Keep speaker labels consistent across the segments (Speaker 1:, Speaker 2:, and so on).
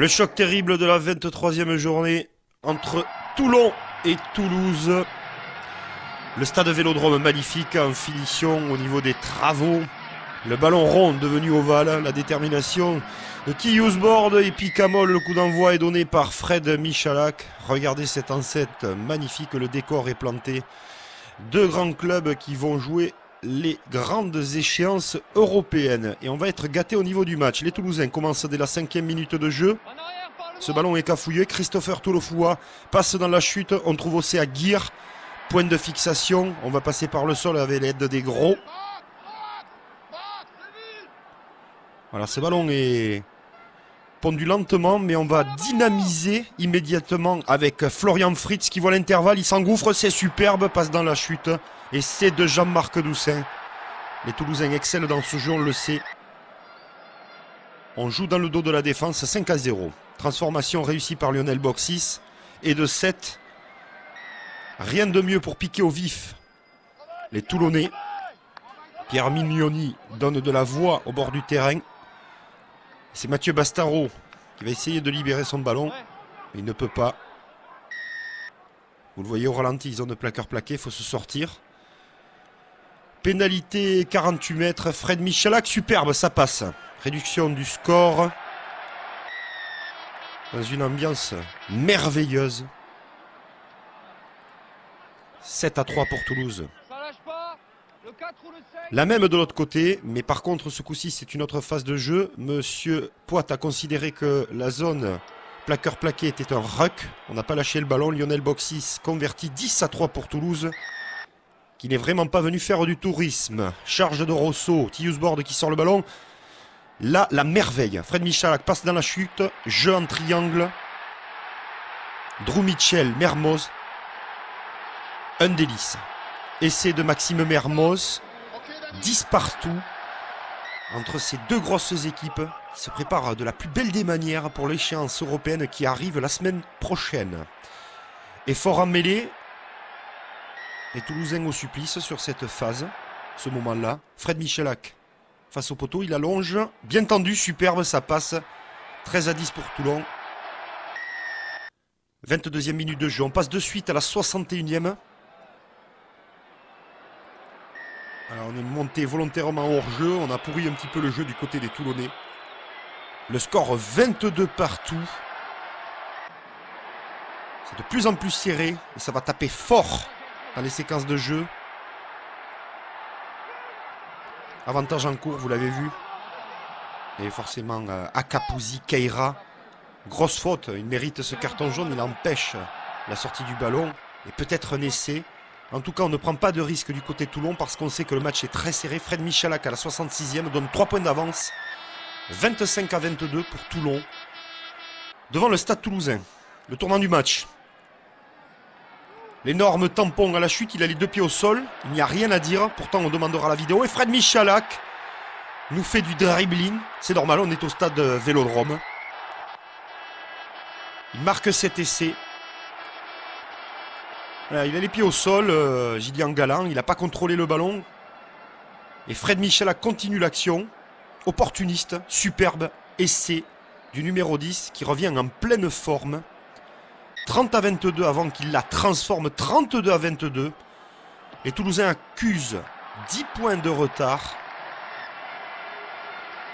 Speaker 1: Le choc terrible de la 23e journée entre Toulon et Toulouse. Le stade Vélodrome magnifique en finition au niveau des travaux. Le ballon rond devenu ovale, la détermination de Tilliouzbord et Picamol. Le coup d'envoi est donné par Fred Michalak. Regardez cette enceinte magnifique, le décor est planté. Deux grands clubs qui vont jouer les grandes échéances européennes. Et on va être gâtés au niveau du match. Les Toulousains commencent dès la 5e minute de jeu. Ce ballon est cafouillé. Christopher Tolofoua passe dans la chute. On trouve aussi à Guir. Point de fixation. On va passer par le sol avec l'aide des gros. Voilà, ce ballon est pondu lentement, mais on va dynamiser immédiatement avec Florian Fritz qui voit l'intervalle. Il s'engouffre, c'est superbe, passe dans la chute. Et c'est de Jean-Marc Doussin. Les Toulousains excellent dans ce jeu, on le sait. On joue dans le dos de la défense, 5-0. Transformation réussie par Lionel Boxis. Et de 7. Rien de mieux pour piquer au vif les Toulonnais. Pierre Mignoni donne de la voix au bord du terrain. C'est Mathieu Bastaro qui va essayer de libérer son ballon. Mais il ne peut pas. Vous le voyez au ralenti, zone de plaqueur plaqué, il faut se sortir. Pénalité 48 mètres, Fred Michalak, superbe, ça passe. Réduction du score. Dans une ambiance merveilleuse. 7-3 pour Toulouse. La même de l'autre côté, mais par contre ce coup-ci c'est une autre phase de jeu. Monsieur Poit a considéré que la zone plaqueur plaqué était un ruck. On n'a pas lâché le ballon. Lionel Boxis converti 10-3 pour Toulouse, qui n'est vraiment pas venu faire du tourisme. Charge de Rosso, Tilliouzbord qui sort le ballon. Là, la merveille. Fred Michalak passe dans la chute. Jeu en triangle. Drew Mitchell, Mermoz. Un délice. Essai de Maxime Mermoz. 10 partout. Entre ces deux grosses équipes qui se préparent de la plus belle des manières pour l'échéance européenne qui arrive la semaine prochaine. Effort en mêlée. Les Toulousains au supplice sur cette phase, ce moment-là. Fred Michalak face au poteau, il allonge. Bien tendu, superbe, ça passe. 13-10 pour Toulon. 22e minute de jeu. On passe de suite à la 61e. Alors on est monté volontairement hors jeu. On a pourri un petit peu le jeu du côté des Toulonnais. Le score 22 partout. C'est de plus en plus serré. Et ça va taper fort dans les séquences de jeu. Avantage en cours, vous l'avez vu. Et forcément, Akapouzi, Keira. Grosse faute, il mérite ce carton jaune, il empêche la sortie du ballon. Et peut-être un essai. En tout cas, on ne prend pas de risque du côté de Toulon parce qu'on sait que le match est très serré. Fred Michalak à la 66e donne 3 points d'avance. 25-22 pour Toulon. Devant le stade toulousain. Le tournant du match. L'énorme tampon à la chute, il a les deux pieds au sol. Il n'y a rien à dire, pourtant on demandera la vidéo. Et Fred Michalak nous fait du dribbling. C'est normal, on est au stade Vélodrome. Il marque cet essai. Voilà, il a les pieds au sol, Gillian Galland, il n'a pas contrôlé le ballon. Et Fred Michalak continue l'action. Opportuniste, superbe, essai du numéro 10 qui revient en pleine forme. 30-22 avant qu'il la transforme, 32-22. Les Toulousains accusent 10 points de retard.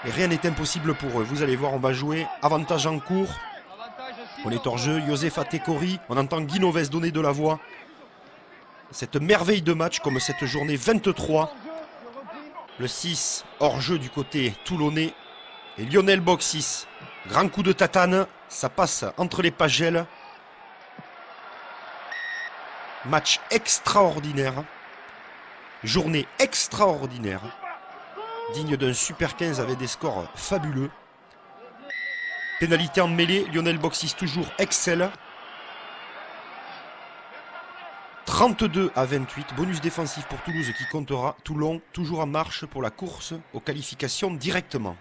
Speaker 1: Et rien n'est impossible pour eux. Vous allez voir, on va jouer avantage en cours. On est hors jeu, Joseph Atekori. On entend Guinoves donner de la voix. Cette merveille de match comme cette journée 23. Le 6 hors jeu du côté toulonnais. Et Lionel Boxis. Grand coup de tatane. Ça passe entre les pagelles. Match extraordinaire. Journée extraordinaire. Digne d'un Super 15 avec des scores fabuleux. Pénalité en mêlée. Lionel Boxis toujours excelle. 32-28. Bonus défensif pour Toulouse qui comptera. Toulon toujours en marche pour la course aux qualifications directement.